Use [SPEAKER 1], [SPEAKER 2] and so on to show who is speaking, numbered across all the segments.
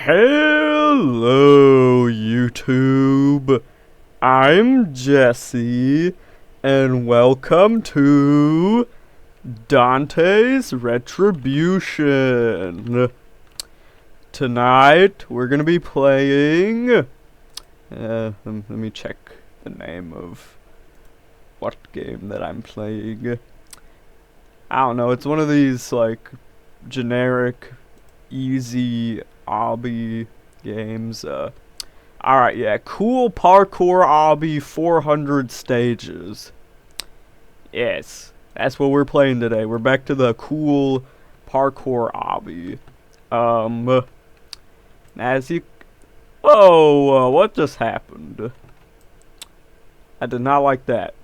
[SPEAKER 1] Hello, YouTube. I'm Jesse, and welcome to Dantes Retribution. Tonight, we're gonna be playing. Let me check the name of what game that I'm playing. I don't know. It's one of these like generic, easy obby games. Alright, yeah, cool Parkour Obby 400 stages. Yes, that's what we're playing today. We're back to the cool Parkour Obby. As you... Whoa, what just happened? I did not like that.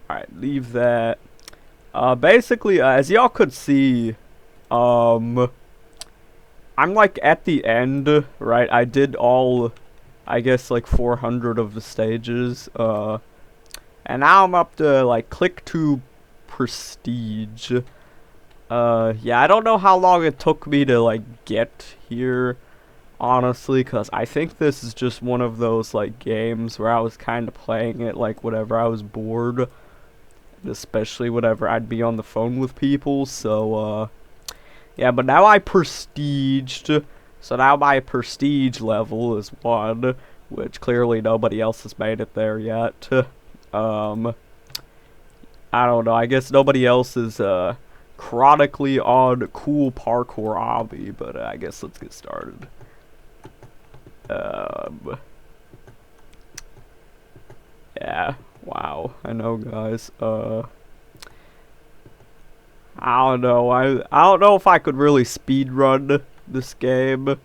[SPEAKER 1] Alright, leave that. Basically, as y'all could see, I'm like at the end, right? I did all, I guess, like 400 of the stages, and now I'm up to like click to prestige. Yeah, I don't know how long it took me to like get here, honestly, cause I think this is just one of those like games where I was kind of playing it like whenever I was bored, especially whenever I'd be on the phone with people. So yeah, but now I prestiged, so now my prestige level is 1, which clearly nobody else has made it there yet. I don't know, I guess nobody else is, chronically on cool Parkour Obby, but I guess let's get started. Yeah, wow, I know, guys, I don't know. I don't know if I could really speedrun this game.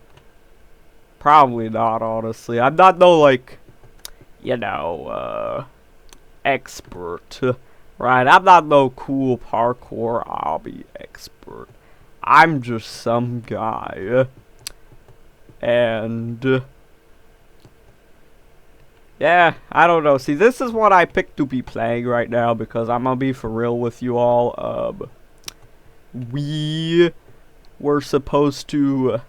[SPEAKER 1] Probably not, honestly. I'm not no like, you know, expert, right? I'm not no cool Parkour Obby expert. I'm just some guy, and yeah, I don't know. See, this is what I picked to be playing right now because I'm gonna be for real with you all. We were supposed to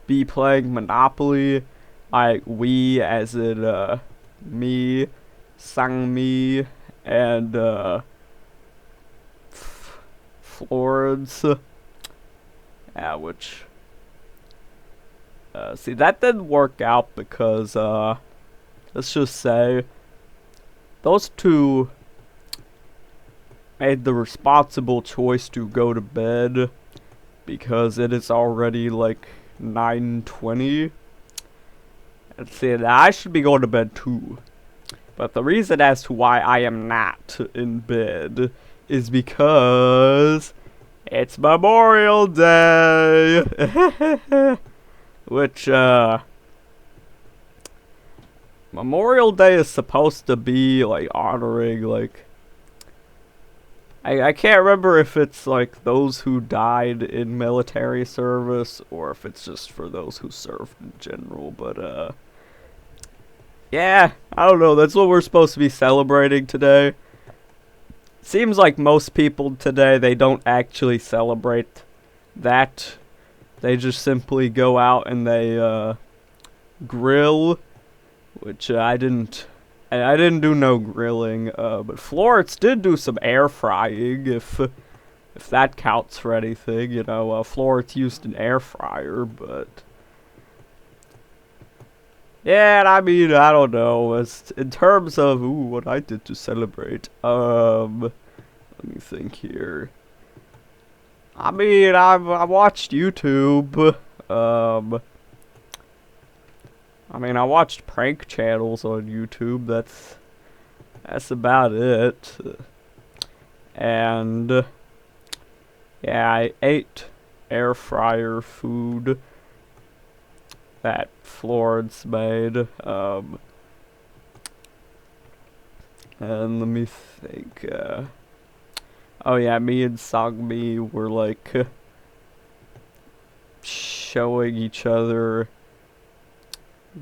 [SPEAKER 1] be playing Monopoly, like we as in me, Sang-mi, and Florence. Yeah, which see, that didn't work out because let's just say those two made the responsible choice to go to bed because it is already like 9:20. And see, I should be going to bed too. But the reason as to why I am not in bed is because it's Memorial Day. Which, Memorial Day is supposed to be like honoring like I can't remember if it's like those who died in military service or if it's just for those who served in general, but yeah, I don't know, that's what we're supposed to be celebrating today. Seems like most people today, they don't actually celebrate that. They just simply go out and they grill, which I didn't do no grilling, but Florence did do some air frying, if that counts for anything, you know. Florence used an air fryer, but yeah, and I mean, I don't know, as in terms of what I did to celebrate, let me think here. I mean, I watched YouTube, I mean, I watched prank channels on YouTube, that's about it. And yeah, I ate air fryer food that Florence made. And let me think, oh yeah, me and Sang-mi were like showing each other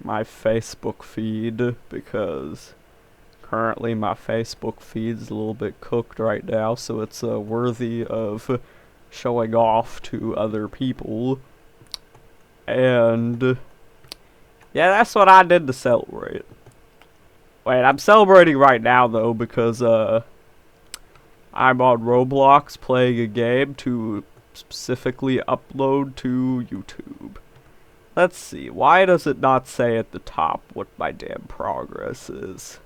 [SPEAKER 1] my Facebook feed because currently my Facebook feed's a little bit cooked right now, so it's worthy of showing off to other people. And yeah, that's what I did to celebrate. Wait, I'm celebrating right now though because I'm on Roblox playing a game to specifically upload to YouTube. Let's see, why does it not say at the top what my damn progress is?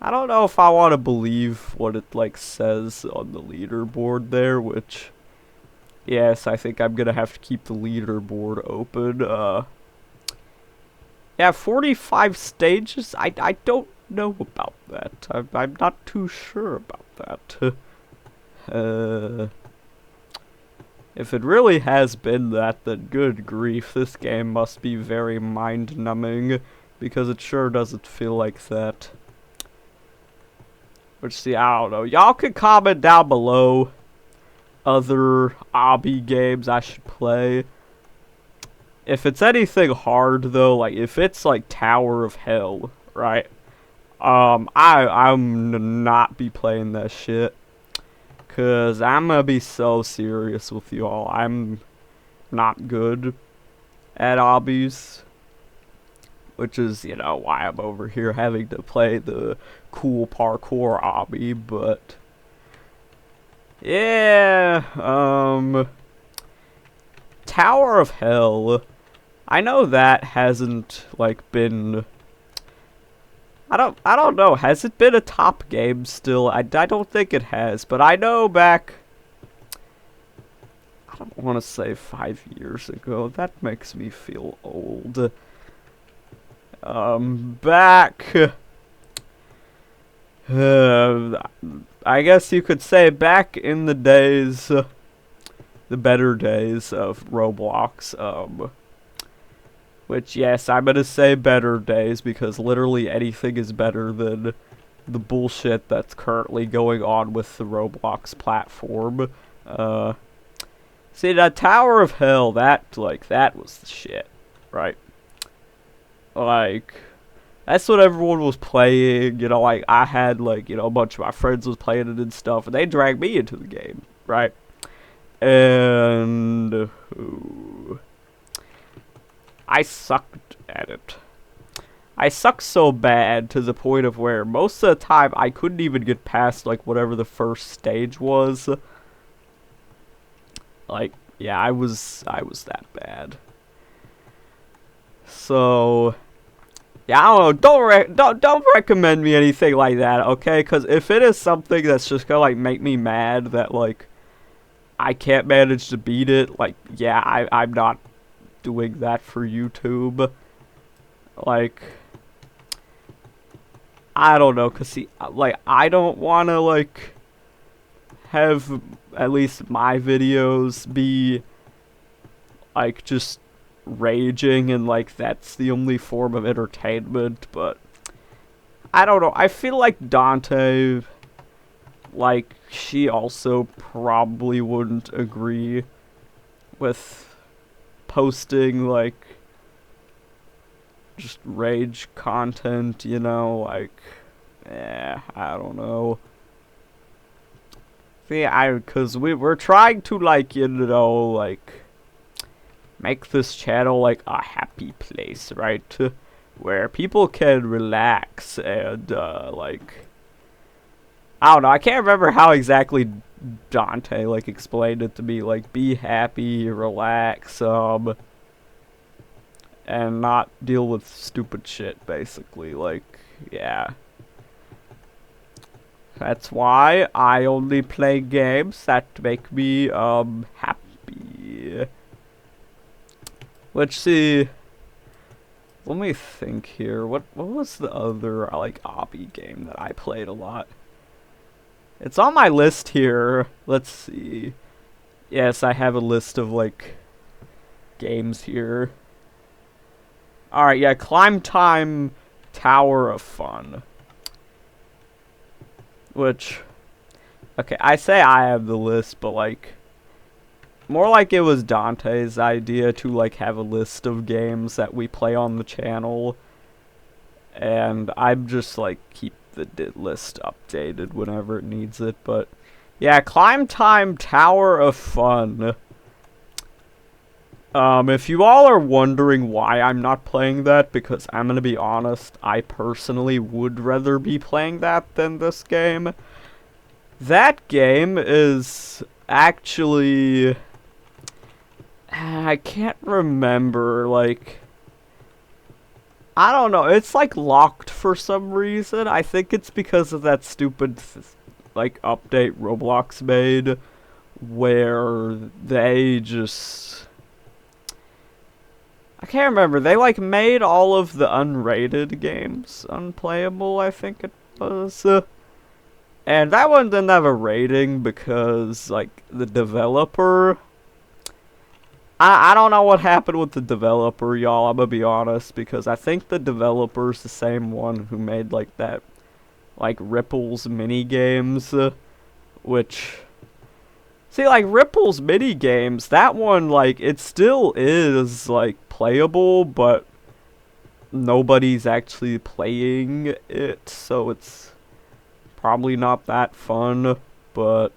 [SPEAKER 1] I don't know if I want to believe what it like says on the leaderboard there, which yes, I think I'm gonna have to keep the leaderboard open. Yeah, 45 stages? I don't know about that. I'm not too sure about that. If it really has been that, then good grief, this game must be very mind-numbing, because it sure doesn't feel like that. Which, see, I don't know. Y'all can comment down below other obby games I should play. If it's anything hard, though, like, if it's, like, Tower of Hell, right? I'm not be playing that shit. Cause I'm gonna be so serious with y'all. I'm not good at obbies. Which is, you know, why I'm over here having to play the cool parkour obby, but yeah, Tower of Hell. I know that hasn't like been I don't know, has it been a top game still? I don't think it has, but I know back, I don't want to say 5 years ago, that makes me feel old. Back, I guess you could say back in the days, the better days of Roblox, which, yes, I'm gonna say better days because literally anything is better than the bullshit that's currently going on with the Roblox platform. See, that Tower of Hell, that was the shit, right? Like, that's what everyone was playing, you know, like, I had, like, you know, a bunch of my friends was playing it and stuff, and they dragged me into the game, right? And I sucked at it. I sucked so bad to the point of where most of the time I couldn't even get past like whatever the first stage was. Like, yeah, I was that bad. So, yeah, I don't know. Don't recommend me anything like that, okay? Because if it is something that's just gonna like make me mad that like I can't manage to beat it, like, yeah, I'm not doing that for YouTube. Like, I don't know, cause see, like, I don't wanna like have at least my videos be like just raging and like that's the only form of entertainment, but I don't know. I feel like Dante, like, she also probably wouldn't agree with posting like just rage content, you know, like, I don't know. See, cause we're trying to like, you know, like make this channel like a happy place, right? Where people can relax and like, I don't know, I can't remember how exactly Dante like explained it to me, like be happy, relax, and not deal with stupid shit, basically, like, yeah. That's why I only play games that make me, happy. Let's see. Let me think here. What was the other, like, obby game that I played a lot? It's on my list here. Let's see. Yes, I have a list of, like, games here. Alright, yeah, Climb Time Tower of Fun. Which, okay, I say I have the list, but, like, more like it was Dante's idea to, like, have a list of games that we play on the channel. And I'm just, like, keep the list updated whenever it needs it, but Yeah, Climb Time Tower of Fun. If you all are wondering why I'm not playing that, because I'm gonna be honest, I personally would rather be playing that than this game. That game is actually... I can't remember, like... I don't know, it's like locked for some reason. I think it's because of that stupid, like, update Roblox made, where they just... I can't remember, they like made all of the unrated games unplayable, I think it was. And that one didn't have a rating because, like, the developer... I don't know what happened with the developer, y'all, I'm gonna be honest, because I think the developer's the same one who made, like, that, like, Ripple's minigames, which... See, like, Ripple's minigames, that one, like, it still is, like, playable, but nobody's actually playing it, so it's probably not that fun, but...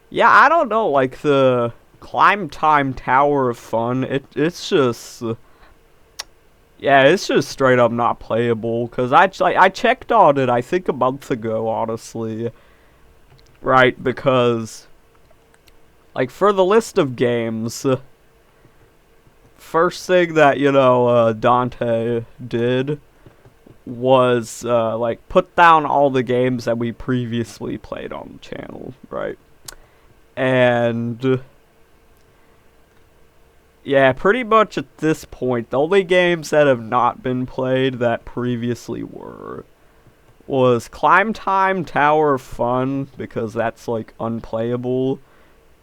[SPEAKER 1] Yeah, I don't know, like, the... Climb Time Tower of Fun, it's just... yeah, it's just straight up not playable, because I checked on it, I think a month ago, honestly. Right, because... like, for the list of games... first thing that, you know, Dante did... was, like, put down all the games that we previously played on the channel, right? And... yeah, pretty much at this point, the only games that have not been played that previously were was Climb Time Tower of Fun, because that's, like, unplayable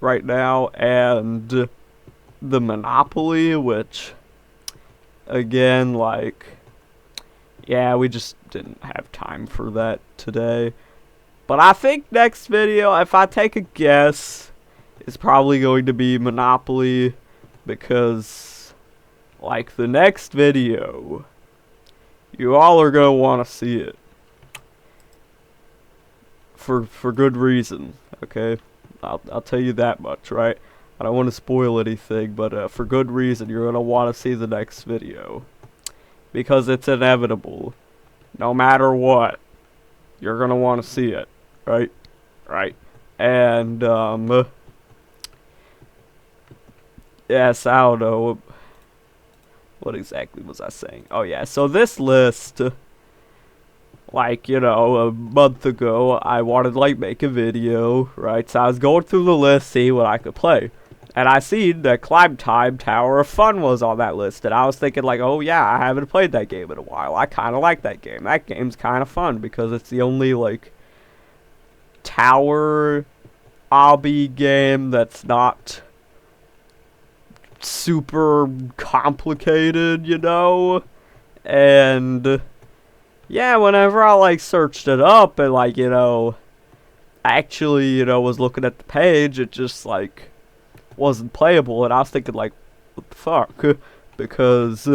[SPEAKER 1] right now, and the Monopoly, which, again, like, yeah, we just didn't have time for that today. But I think next video, if I take a guess, is probably going to be Monopoly, because, like, the next video, you all are gonna want to see it. For good reason, okay? I'll tell you that much, right? I don't want to spoil anything, but for good reason, you're gonna want to see the next video. Because it's inevitable. No matter what, you're gonna want to see it, right? Right. And, yes, I don't know. What exactly was I saying? Oh, yeah, so this list, like, you know, a month ago, I wanted to, like, make a video, right? So I was going through the list, see what I could play. And I seen that Climb Time Tower of Fun was on that list. And I was thinking, like, oh, yeah, I haven't played that game in a while. I kind of like that game. That game's kind of fun because it's the only, like, tower obby game that's not... super complicated, you know? And yeah, whenever I like searched it up and like, you know, actually, you know, was looking at the page, it just like wasn't playable, and I was thinking like, what the fuck? Because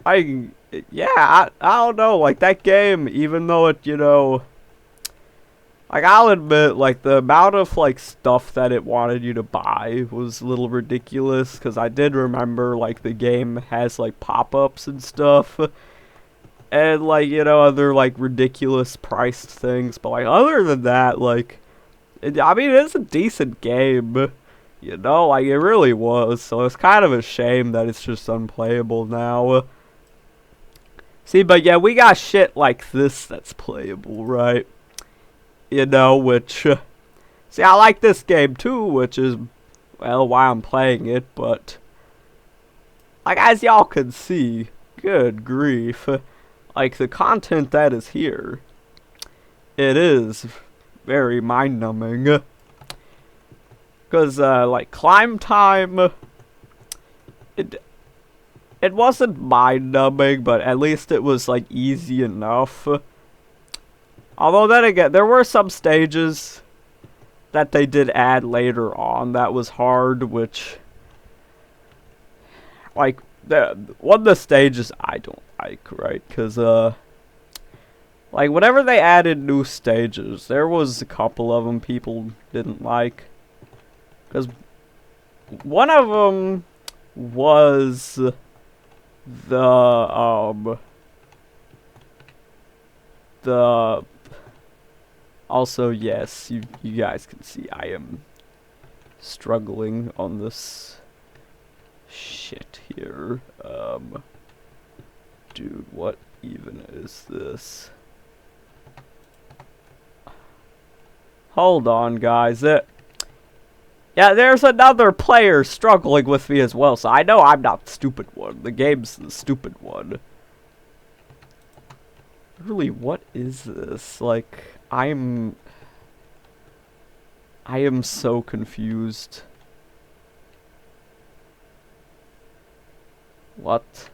[SPEAKER 1] I don't know, like that game, even though it, you know, like, I'll admit, like, the amount of, like, stuff that it wanted you to buy was a little ridiculous, because I did remember, like, the game has, like, pop-ups and stuff, and, like, you know, other, like, ridiculous priced things, but, like, other than that, like, I mean, it's a decent game, you know, like, it really was, so it's kind of a shame that it's just unplayable now. See, but yeah, we got shit like this that's playable, right? You know, which, see, I like this game too, which is, well, why I'm playing it, but, like, as y'all can see, good grief, like, the content that is here, it is very mind-numbing, because, like, Climb Time, it wasn't mind-numbing, but at least it was, like, easy enough. Although then again, there were some stages that they did add later on that was hard, which, like, one of the stages I don't like, right? Because, Like, whenever they added new stages, there was a couple of them people didn't like. Because one of them was the also, yes, you guys can see I am struggling on this shit here. Dude, what even is this? Hold on, guys. Yeah, there's another player struggling with me as well, so I know I'm not the stupid one. The game's the stupid one. Really, what is this? Like, I am so confused. What?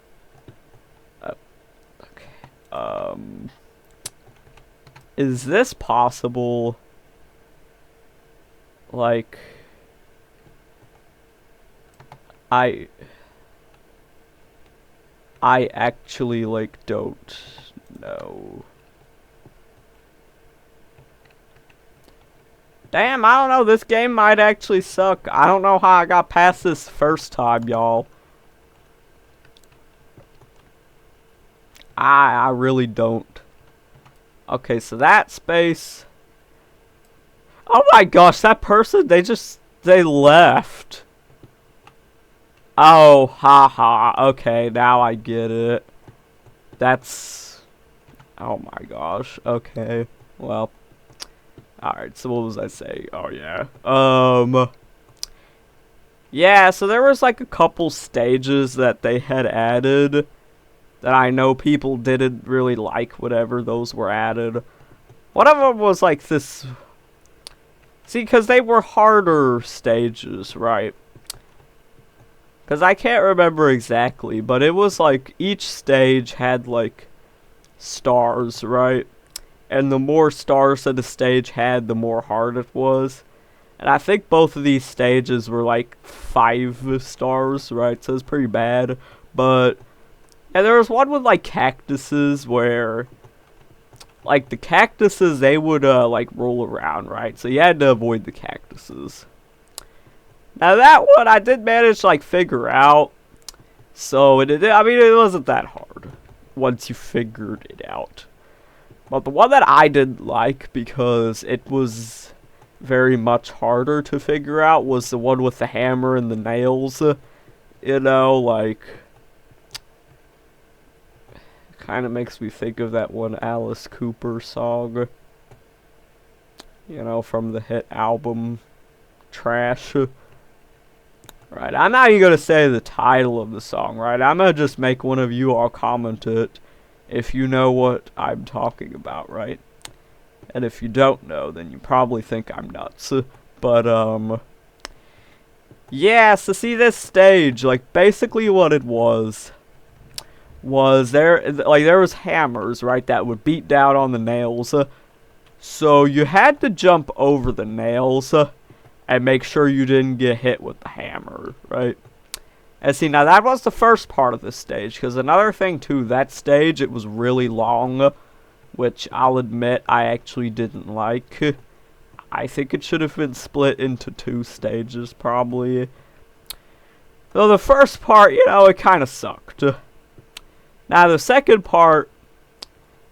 [SPEAKER 1] Okay. Is this possible? Like, I actually, like, don't know. Damn, I don't know, this game might actually suck. I don't know how I got past this first time, y'all. I really don't. Okay, so that space. Oh my gosh, that person, they left. Oh, haha. Okay, now I get it. That's... Oh my gosh. Okay. Well. Alright, so what was I saying? Oh, yeah. Yeah, so there was like a couple stages that they had added that I know people didn't really like whenever those were added. One of them was like this... See, because they were harder stages, right? Because I can't remember exactly, but it was like each stage had like stars, right? And the more stars that the stage had, the more hard it was. And I think both of these stages were like 5 stars, right? So it's pretty bad. But, and there was one with like cactuses where, like the cactuses, they would like roll around, right? So you had to avoid the cactuses. Now that one I did manage to like figure out. So I mean, it wasn't that hard once you figured it out. But the one that I didn't like because it was very much harder to figure out was the one with the hammer and the nails. You know, like, kind of makes me think of that one Alice Cooper song. You know, from the hit album Trash. Right, I'm not even going to say the title of the song, right? I'm going to just make one of you all comment it if you know what I'm talking about, right? And if you don't know, then you probably think I'm nuts. But, yeah, so see this stage, like, basically what it was there was hammers, right, that would beat down on the nails. So you had to jump over the nails, and make sure you didn't get hit with the hammer, right? And see, now that was the first part of this stage, because another thing too, that stage, it was really long, which I'll admit I actually didn't like. I think it should have been split into 2 stages, probably. Though the first part, you know, it kind of sucked. Now the second part,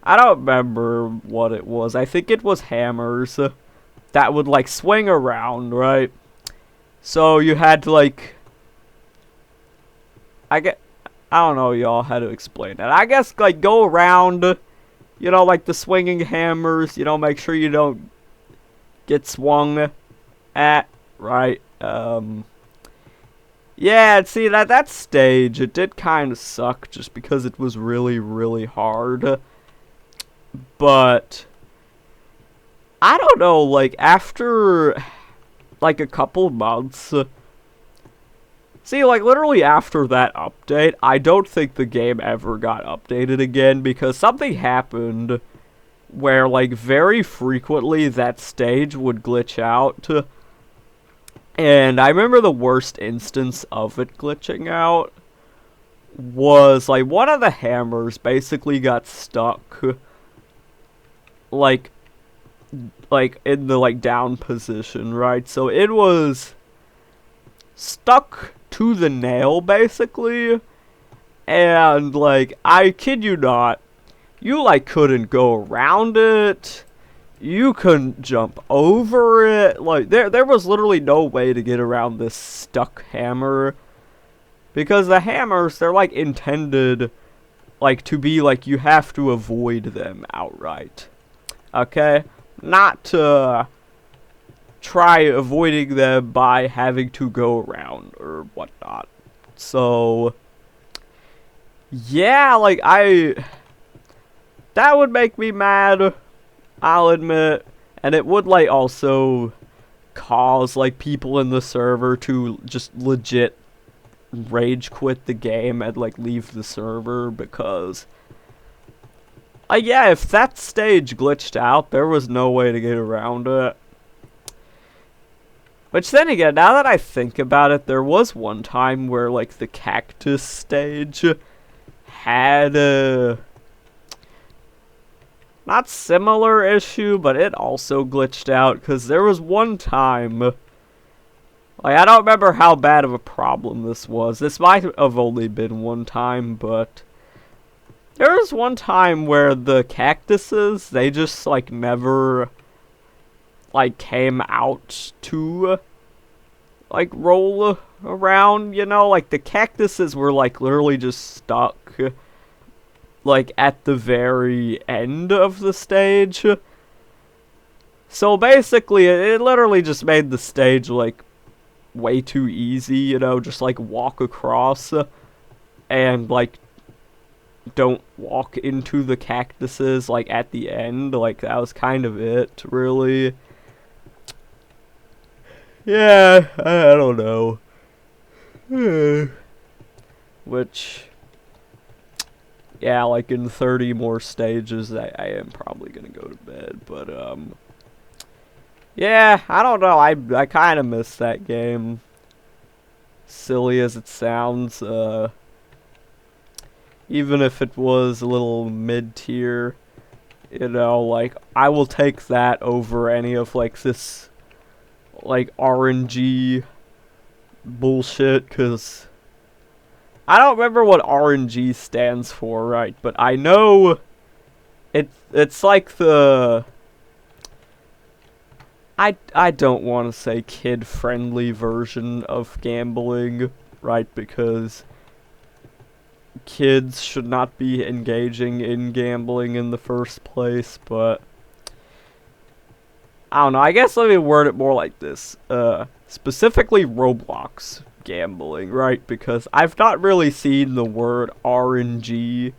[SPEAKER 1] I don't remember what it was. I think it was hammers that would like swing around, right? So you had to like, I don't know, y'all, how to explain that. I guess like go around, you know, like the swinging hammers, you know, make sure you don't get swung at, right? Yeah, see that stage, it did kind of suck just because it was really, really hard. But I don't know, like, after, like, a couple months, see, like, literally after that update, I don't think the game ever got updated again, because something happened where, like, very frequently that stage would glitch out, and I remember the worst instance of it glitching out was, like, one of the hammers basically got stuck like in the like down position, right? So it was stuck to the nail basically, and like I kid you not, you like couldn't go around it. You couldn't jump over it. Like there was literally no way to get around this stuck hammer, because the hammers, they're like intended like to be like you have to avoid them outright. Okay? Not to try avoiding them by having to go around or whatnot. So yeah, like that would make me mad, I'll admit. And it would like also cause like people in the server to just legit rage quit the game and like leave the server, because yeah, if that stage glitched out, there was no way to get around it. Which then again, now that I think about it, there was one time where like the cactus stage had a not similar issue, but it also glitched out, because there was one time, like I don't remember how bad of a problem this was. This might have only been one time, but there was one time where the cactuses, they just like never like came out to like roll around, you know? Like the cactuses were like literally just stuck like at the very end of the stage. So basically it literally just made the stage like way too easy, you know, just like walk across and like don't walk into the cactuses like at the end. Like that was kind of it, really. Yeah, I don't know. Which, yeah, like in 30 more stages, I am probably gonna go to bed. But yeah, I don't know. I kind of miss that game. Silly as it sounds, even if it was a little mid-tier, you know, like I will take that over any of like this like RNG bullshit, because I don't remember what RNG stands for, right? But I know it's like the I don't want to say kid-friendly version of gambling, right? Because kids should not be engaging in gambling in the first place, but I don't know, I guess let me word it more like this. Specifically Roblox gambling, right? Because I've not really seen the word RNG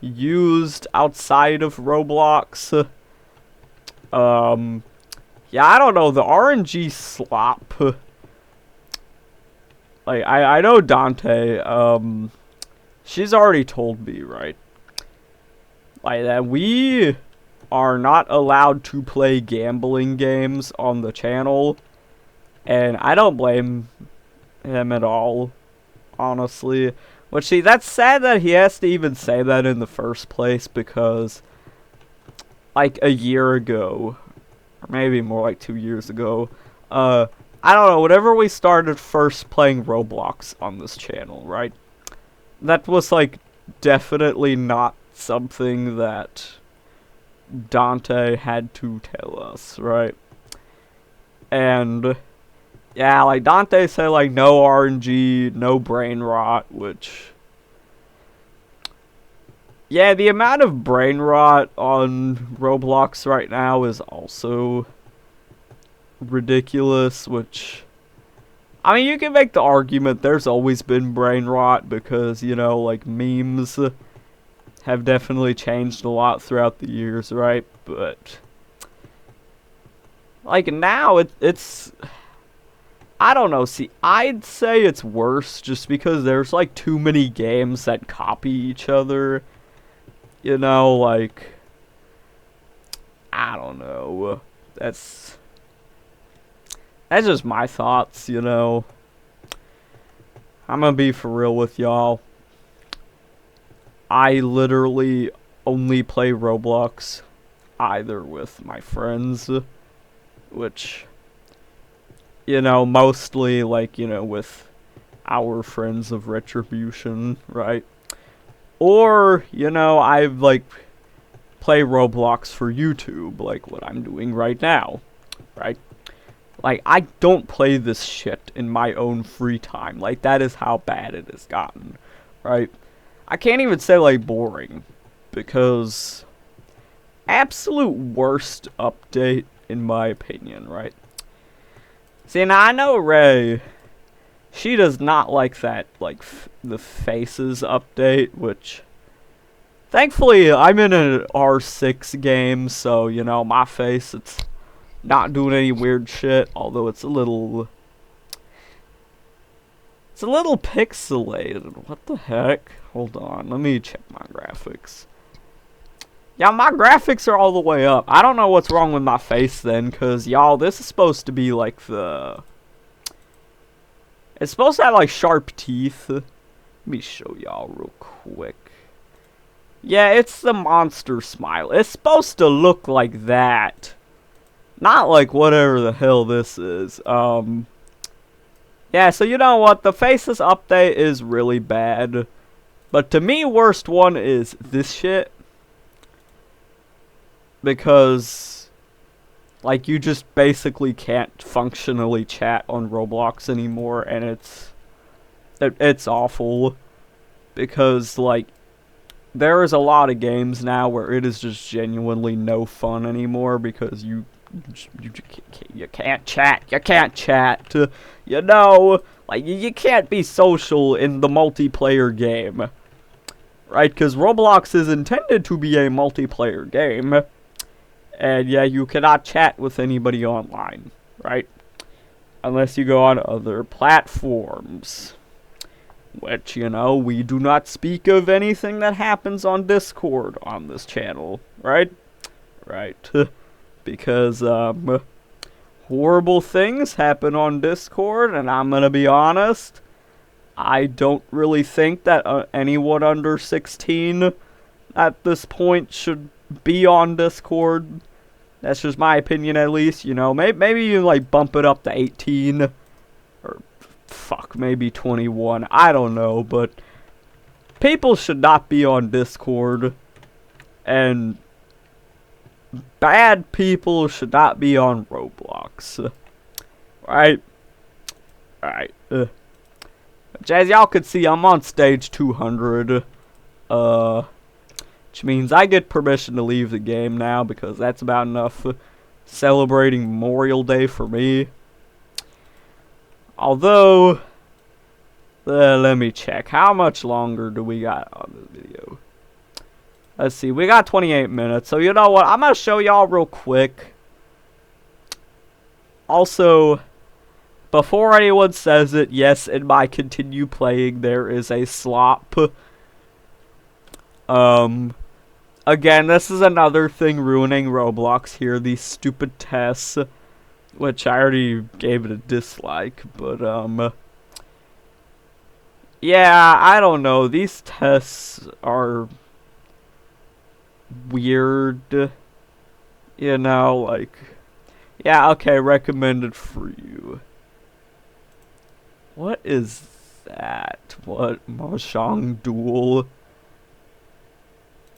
[SPEAKER 1] used outside of Roblox. Yeah, I don't know, the RNG slop. Like, I know Dante, she's already told me, right? Like, that we are not allowed to play gambling games on the channel, and I don't blame him at all, honestly. Which, see, that's sad that he has to even say that in the first place, because like a year ago, or maybe more like 2 years ago, I don't know, whenever we started first playing Roblox on this channel, right? That was like definitely not something that Dante had to tell us, right? And yeah, like Dante said, like no RNG, no brain rot, which, yeah, the amount of brain rot on Roblox right now is also ridiculous, which, I mean, you can make the argument there's always been brain rot, because, you know, like memes have definitely changed a lot throughout the years, right? But like now it's I don't know, see, I'd say it's worse just because there's like too many games that copy each other. You know, like, I don't know. That's just my thoughts, you know. I'm gonna be for real with y'all. I literally only play Roblox either with my friends, which, you know, mostly, like, you know, with our friends of Retribution, right? Or, you know, I, like, play Roblox for YouTube, like what I'm doing right now, right? Like, I don't play this shit in my own free time. Like, that is how bad it has gotten, right? I can't even say, like, boring, because absolute worst update, in my opinion, right? See, now I know Ray, she does not like that, like, the Faces update, which, thankfully, I'm in an R6 game, so, you know, my face, it's not doing any weird shit, although it's a little pixelated. What the heck? Hold on, let me check my graphics. Yeah, my graphics are all the way up. I don't know what's wrong with my face then, because, y'all, this is supposed to be, like, it's supposed to have, like, sharp teeth. Let me show y'all real quick. Yeah, it's the monster smile. It's supposed to look like that. Not like whatever the hell this is. Yeah, so you know what? The Faces update is really bad. But to me, worst one is this shit. Because, like, you just basically can't functionally chat on Roblox anymore, and it's awful. Because, like, there is a lot of games now where it is just genuinely no fun anymore because you can't chat. You can't chat. You know, like, you can't be social in the multiplayer game. Right? Because Roblox is intended to be a multiplayer game. And yeah, you cannot chat with anybody online. Right? Unless you go on other platforms. Which, you know, we do not speak of anything that happens on Discord on this channel. Right? Right. Because, horrible things happen on Discord, and I'm gonna be honest, I don't really think that anyone under 16 at this point should be on Discord. That's just my opinion, at least, you know. Maybe you, like, bump it up to 18, or, fuck, maybe 21, I don't know, but people should not be on Discord, and bad people should not be on Roblox. Right? Alright. As y'all could see, I'm on stage 200. Which means I get permission to leave the game now because that's about enough celebrating Memorial Day for me. Although, let me check. How much longer do we got on this video? Let's see, we got 28 minutes, so you know what, I'm going to show y'all real quick. Also, before anyone says it, yes, in my continue playing, there is a slop. Again, this is another thing ruining Roblox here, these stupid tests, which I already gave it a dislike, but, yeah, I don't know, these tests are weird, you know, like, yeah, okay, recommended for you. What is that? What? Mahjong Duel?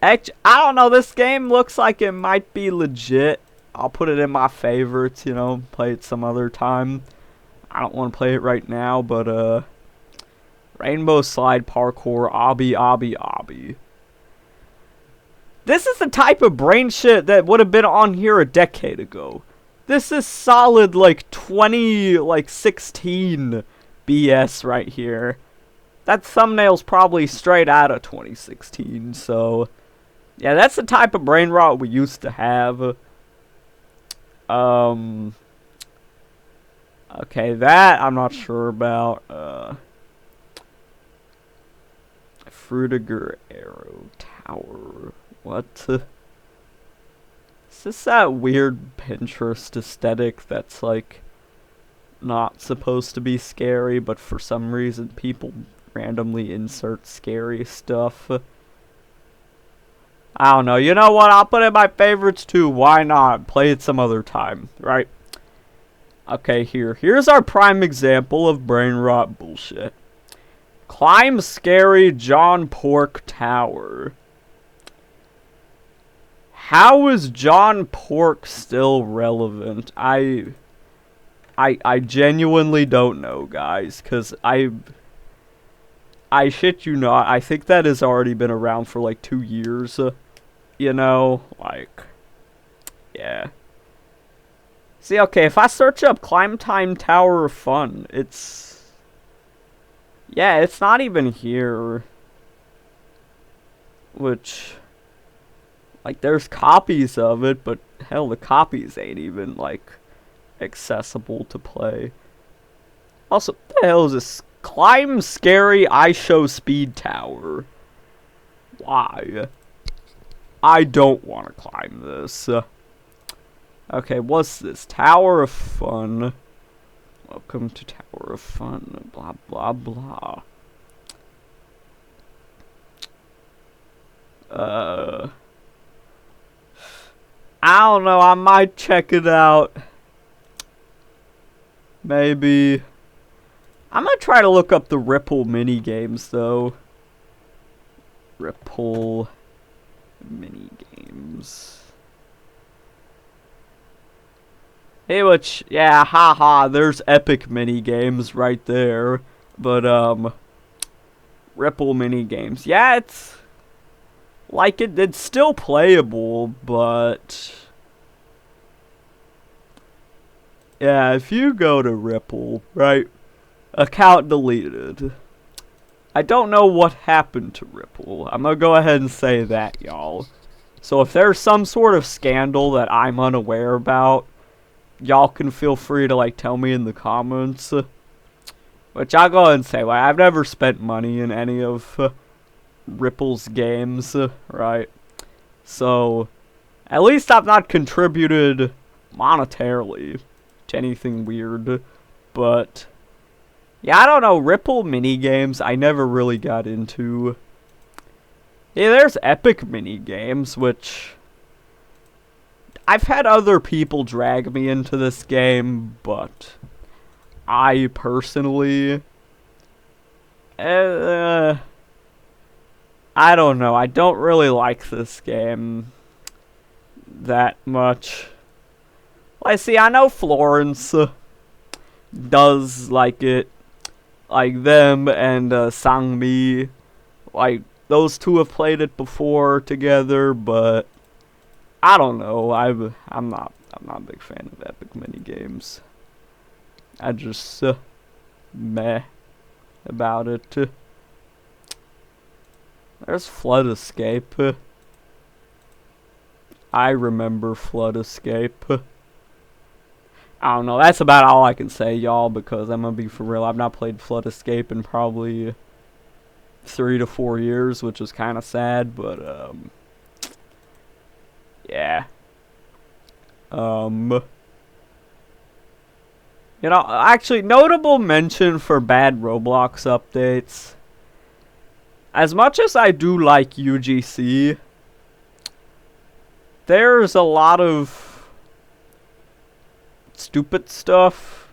[SPEAKER 1] Actually, I don't know, this game looks like it might be legit. I'll put it in my favorites, you know, play it some other time. I don't want to play it right now, but, Rainbow Slide Parkour Obby Obby. This is the type of brain shit that would have been on here a decade ago. This is solid, like, 2016 BS right here. That thumbnail's probably straight out of 2016, so yeah, that's the type of brain rot we used to have. Okay, that I'm not sure about. Frutiger Arrow Tower. What? Is this that weird Pinterest aesthetic that's, like, not supposed to be scary, but for some reason people randomly insert scary stuff? I don't know. You know what? I'll put it in my favorites too. Why not? Play it some other time, right? Okay, here's our prime example of brain rot bullshit. Climb scary John Pork Tower. How is John Pork still relevant? I genuinely don't know, guys, cause I shit you not, I think that has already been around for like 2 years. You know, like, yeah. See, okay, if I search up Climb Time Tower of Fun, it's... Yeah, it's not even here. Which... Like, there's copies of it, but hell, the copies ain't even, like, accessible to play. Also, what the hell is this? Climb Scary I Show Speed Tower. Why? I don't want to climb this. Okay, what's this? Tower of Fun. Welcome to Tower of Fun. Blah, blah, blah. I don't know, I might check it out. Maybe. I'm gonna try to look up the Ripple mini games though. Ripple mini games. Hey, which, yeah, haha, there's epic mini games right there. But, Ripple mini games. Yeah, it's... Like, it's still playable, but... Yeah, if you go to Ripple, right? Account deleted. I don't know what happened to Ripple. I'm gonna go ahead and say that, y'all. So if there's some sort of scandal that I'm unaware about, y'all can feel free to, like, tell me in the comments. Which I'll go ahead and say, like, I've never spent money in any of... Ripple's games, right? So, at least I've not contributed monetarily to anything weird, but yeah, I don't know, Ripple mini games I never really got into. Yeah, there's epic mini games, which I've had other people drag me into this game, but I personally I don't know, I don't really like this game that much. Well, see, I know Florence does like it. Like them and Sangmi, like those two have played it before together, but I don't know. I'm not a big fan of epic mini games. I just meh about it. There's Flood Escape. I remember Flood Escape. I don't know, that's about all I can say, y'all, because I'm gonna be for real, I've not played Flood Escape in probably 3 to 4 years, which is kind of sad, but, yeah. You know, actually, notable mention for bad Roblox updates. As much as I do like UGC, there's a lot of stupid stuff.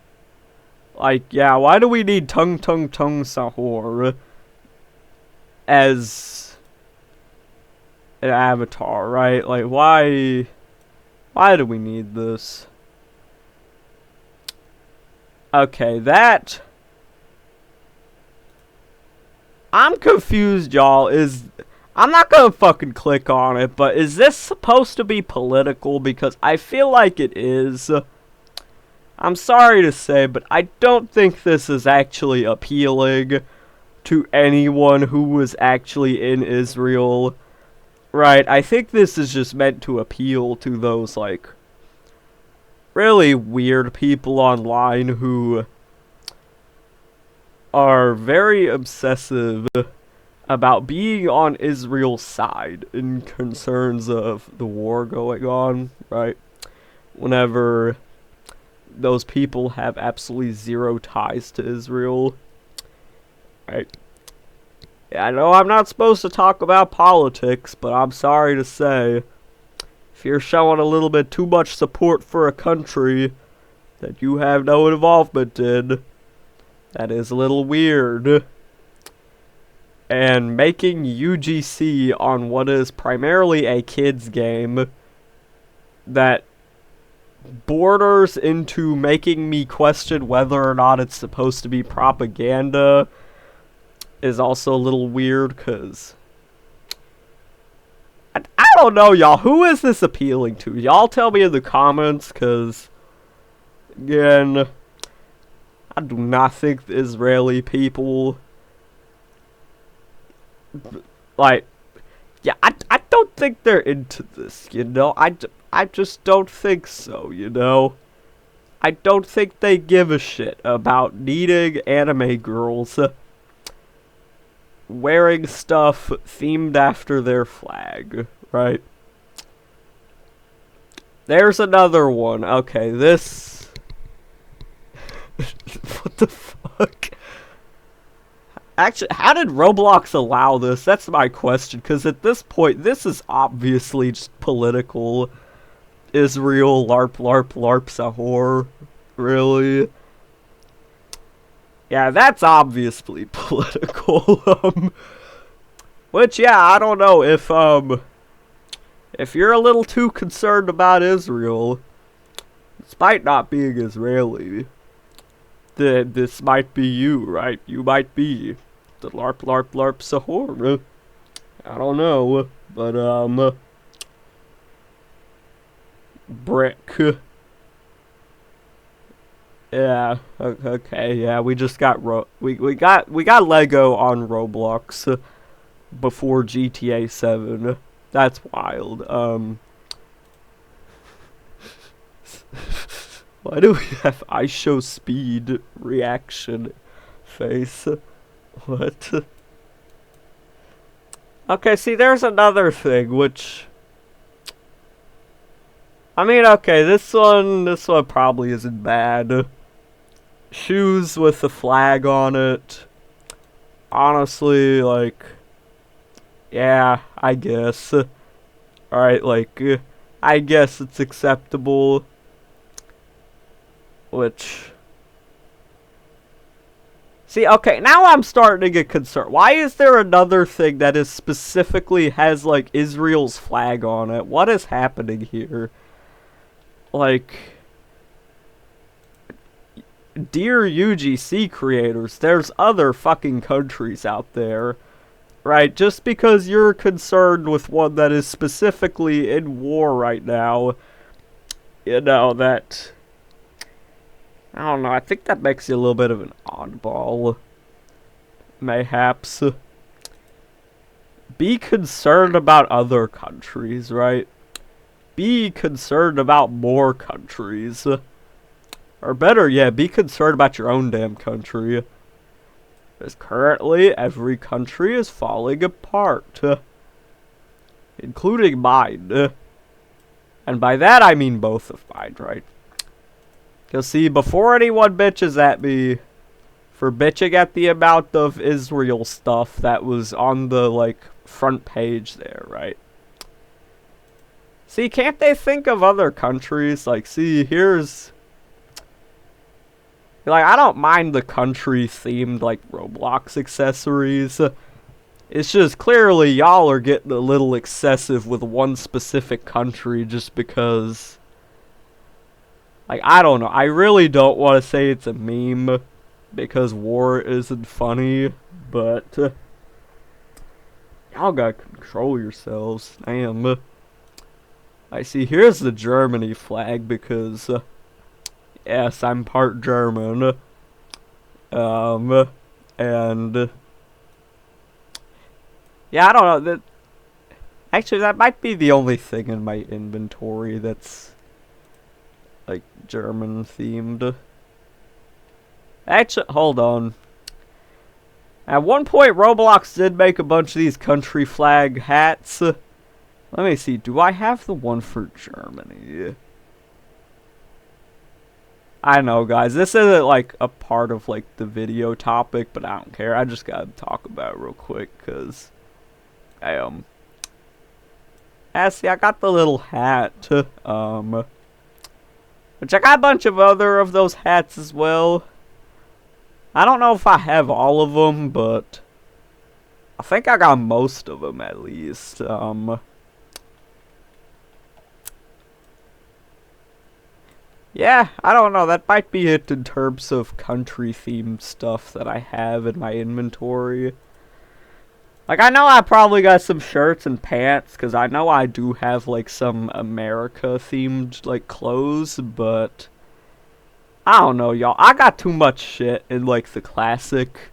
[SPEAKER 1] Like, yeah, why do we need Tung Tung Tung Sahur as an avatar, right? Like, why do we need this? Okay, that... I'm confused, y'all. I'm not gonna fucking click on it, but is this supposed to be political? Because I feel like it is. I'm sorry to say, but I don't think this is actually appealing to anyone who was actually in Israel. Right, I think this is just meant to appeal to those, like, really weird people online who are very obsessive about being on Israel's side in concerns of the war going on, right? Whenever those people have absolutely zero ties to Israel, right? I know I'm not supposed to talk about politics, but I'm sorry to say, if you're showing a little bit too much support for a country that you have no involvement in, that is a little weird. And making UGC on what is primarily a kids game that borders into making me question whether or not it's supposed to be propaganda is also a little weird, because I don't know, y'all. Who is this appealing to? Y'all tell me in the comments, because, again, I do not think the Israeli people, like, yeah, I don't think they're into this, you know? I just don't think so, you know? I don't think they give a shit about needing anime girls wearing stuff themed after their flag, right? There's another one. Okay, this... what the fuck? Actually, how did Roblox allow this? That's my question, because at this point, this is obviously just political. Israel, LARP, LARP, LARP, Sahor. Really? Yeah, that's obviously political. Which, yeah, I don't know if you're a little too concerned about Israel, despite not being Israeli, then this might be you, right? You might be the LARP, LARP, LARP Sahor. I don't know, but, brick. Yeah, okay, yeah, we just got we got Lego on Roblox before GTA 7. That's wild. Why do we have I show speed reaction face? What? Okay, see, there's another thing, which... I mean, okay, this one probably isn't bad. Shoes with the flag on it. Honestly, like... yeah, I guess. Alright, like, I guess it's acceptable. Which... see, okay, now I'm starting to get concerned. Why is there another thing that is specifically has, like, Israel's flag on it? What is happening here? Like... dear UGC creators, there's other fucking countries out there. Right, just because you're concerned with one that is specifically in war right now, you know, that... I don't know, I think that makes you a little bit of an oddball. Mayhaps. Be concerned about other countries, right? Be concerned about more countries. Or better yet, be concerned about your own damn country. Because currently, every country is falling apart. Including mine. And by that, I mean both of mine, right? Because see, before anyone bitches at me for bitching at the amount of Israel stuff that was on the, like, front page there, right? See, can't they think of other countries? Like, see, here's... like, I don't mind the country-themed, like, Roblox accessories. It's just clearly y'all are getting a little excessive with one specific country just because... like, I don't know. I really don't want to say it's a meme because war isn't funny, but... y'all gotta control yourselves. Damn. I see, here's the Germany flag because... yes, I'm part German. And... yeah, I don't know. Actually, that might be the only thing in my inventory that's... like, German-themed. Actually, hold on. At one point, Roblox did make a bunch of these country flag hats. Let me see, do I have the one for Germany? I know, guys, this isn't like a part of like the video topic, but I don't care. I just gotta talk about it real quick, cause see, I got the little hat, which I got a bunch of other of those hats as well. I don't know if I have all of them, but I think I got most of them at least. Yeah, I don't know. That might be it in terms of country-themed stuff that I have in my inventory. Like, I know I probably got some shirts and pants, because I know I do have, like, some America-themed, like, clothes, but I don't know, y'all. I got too much shit in, like, the classic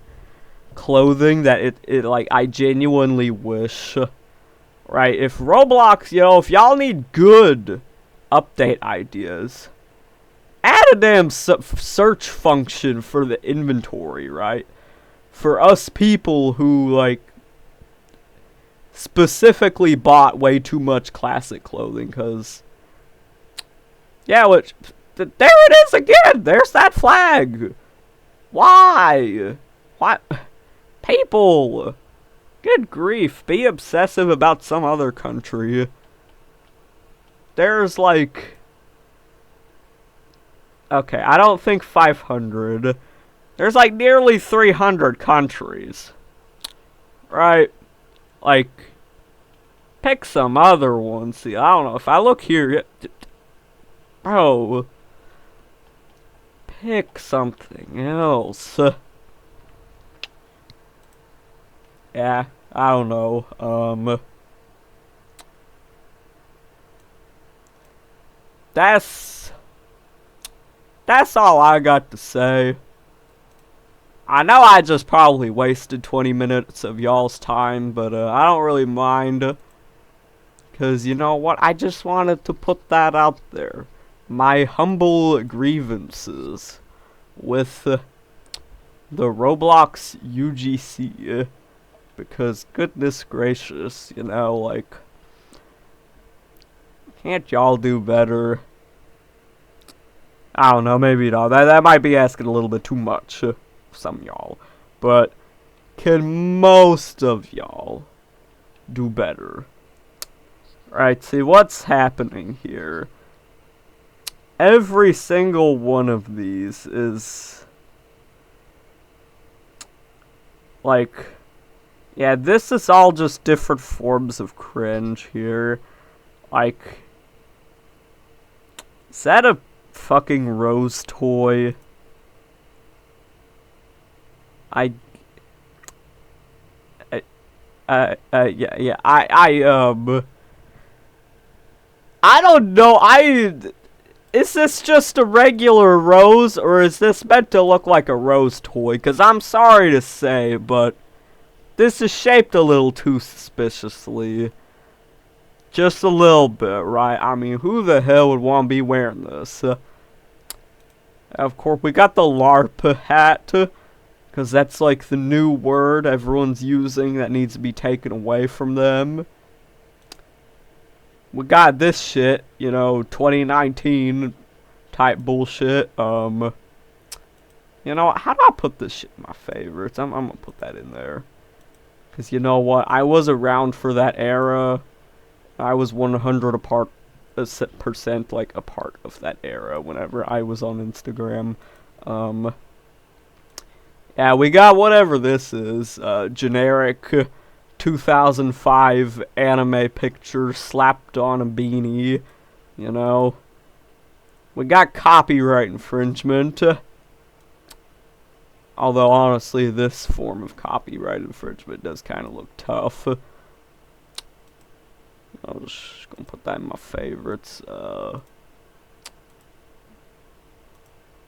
[SPEAKER 1] clothing that it like, I genuinely wish, right, if Roblox, if y'all need good update ideas, add a damn search function for the inventory, right? For us people who, like, specifically bought way too much classic clothing, because, yeah, there it is again! There's that flag! Why? Why? People! Good grief, be obsessive about some other country. There's, like... Okay, I don't think 500. There's, like, nearly 300 countries. Right? Like, pick some other one. See, I don't know. If I look here... Bro. Pick something else. Yeah, I don't know. That's all I got to say. I know I just probably wasted 20 minutes of y'all's time, but I don't really mind. Because you know what? I just wanted to put that out there. My humble grievances with the Roblox UGC. Because goodness gracious, like, can't y'all do better? I don't know, maybe not. That might be asking a little bit too much, some y'all. But can most of y'all do better? Right, see, what's happening here? Every single one of these is, like, yeah, this is all just different forms of cringe here. Like, is that a fucking rose toy? I don't know, is this just a regular rose, or is this meant to look like a rose toy? Because I'm sorry to say, but this is shaped a little too suspiciously. Just a little bit, right? I mean, who the hell would want to be wearing this? Of course, we got the LARP hat, because that's like the new word everyone's using that needs to be taken away from them. We got this shit, 2019 type bullshit. How do I put this shit in my favorites? I'm gonna put that in there. Because you know what? I was around for that era. I was 100% like a part of that era whenever I was on Instagram. Yeah, we got whatever this is. Generic 2005 anime picture slapped on a beanie. We got copyright infringement. Although, honestly, this form of copyright infringement does kind of look tough. I'm just gonna put that in my favorites.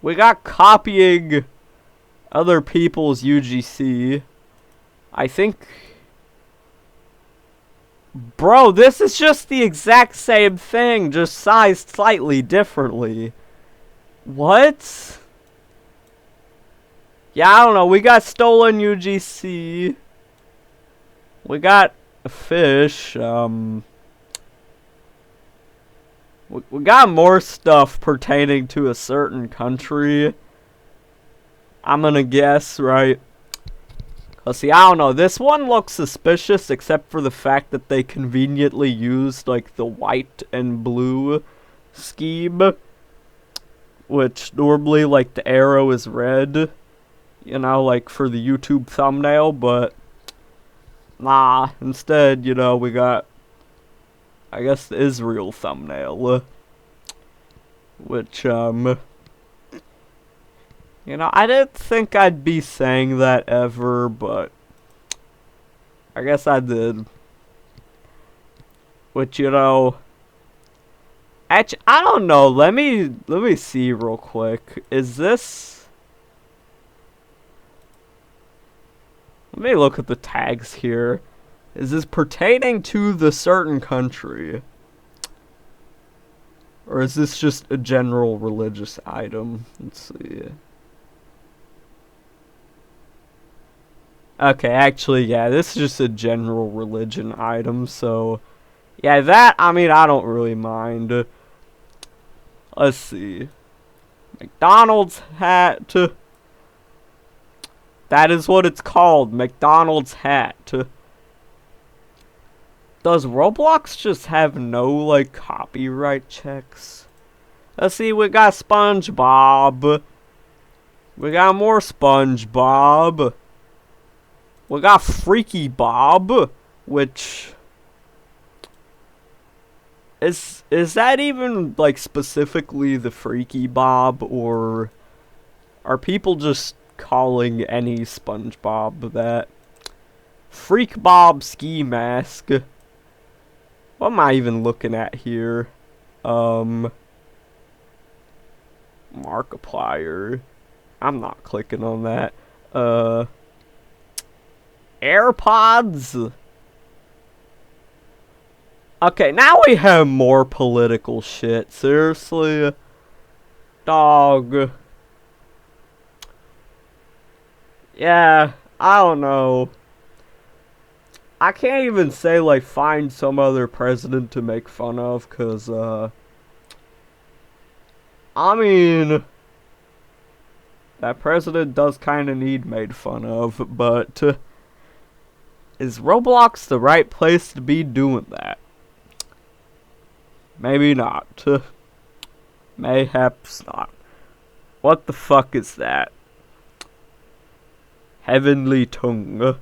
[SPEAKER 1] We got copying other people's UGC. I think... Bro, this is just the exact same thing, just sized slightly differently. What? Yeah, I don't know. We got stolen UGC. We got a fish. We got more stuff pertaining to a certain country. I'm gonna guess, right? Cause see, I don't know. This one looks suspicious, except for the fact that they conveniently used like the white and blue scheme, which normally like the arrow is red, you know, like for the YouTube thumbnail. But nah, instead, you know, we got, I guess, the Israel thumbnail, which you know, I didn't think I'd be saying that ever, but I guess I did. Which, you know, actually, I don't know. Let me see real quick. Is this? Let me look at the tags here. Is this pertaining to the certain country? Or is this just a general religious item? Let's see. Okay, actually, yeah, this is just a general religion item, so... Yeah, that, I mean, I don't really mind. Let's see. McDonald's hat. That is what it's called, McDonald's hat. Does Roblox just have no, like, copyright checks? Let's see, we got SpongeBob. We got more SpongeBob. We got Freaky Bob, which is that even like specifically the Freaky Bob, or are people just calling any SpongeBob that? Freak Bob ski mask. What am I even looking at here? Markiplier. I'm not clicking on that. AirPods. Okay, now we have more political shit. Seriously? Dog. Yeah, I don't know. I can't even say, like, find some other president to make fun of, cause, I mean, that president does kind of need made fun of, but, is Roblox the right place to be doing that? Maybe not. Mayhaps not. What the fuck is that? Heavenly tongue.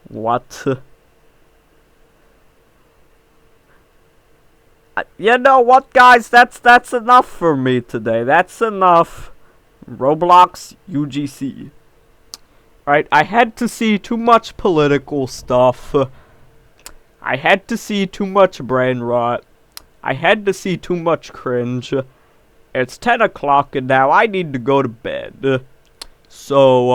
[SPEAKER 1] What? You know what, guys? That's enough for me today. That's enough. Roblox UGC. Right, I had to see too much political stuff. I had to see too much brain rot. I had to see too much cringe. It's 10 o'clock and now I need to go to bed. So,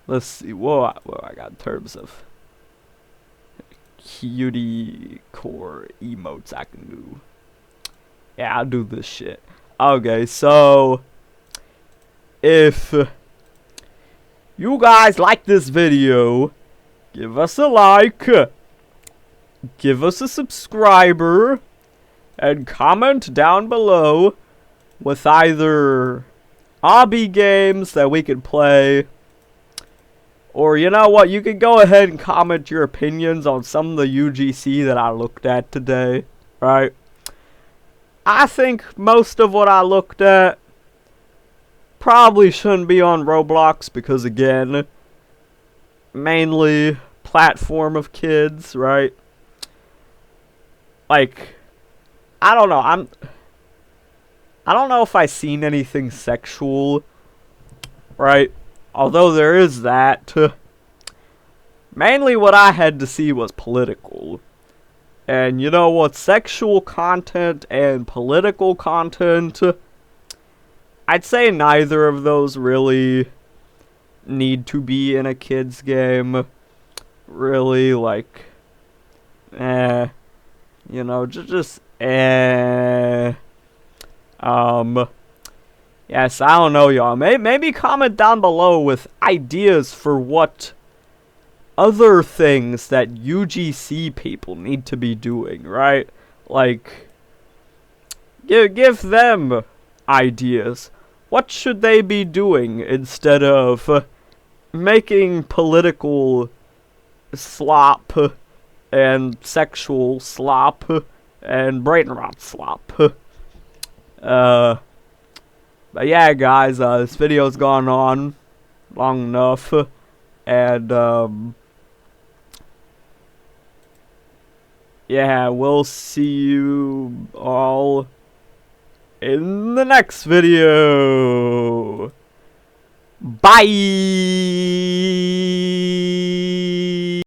[SPEAKER 1] let's see what I got in terms of cutie core emotes I can do. Yeah, I'll do this shit. Okay, so if you guys like this video, give us a like, give us a subscriber, and comment down below with either obby games that we can play, or you know what, you can go ahead and comment your opinions on some of the UGC that I looked at today, right? I think most of what I looked at probably shouldn't be on Roblox because, again, mainly platform of kids, right? Like, I don't know, I don't know if I've seen anything sexual, right? Although there is that. Mainly what I had to see was political. And you know what? Sexual content and political content, I'd say neither of those really need to be in a kid's game. Really, like, you know, just yes, I don't know, y'all. Maybe comment down below with ideas for what other things that UGC people need to be doing, right? Like, give them ideas. What should they be doing instead of making political slop and sexual slop and brain rot slop? But yeah, guys, this video's gone on long enough, and yeah, we'll see you all in the next video. Bye!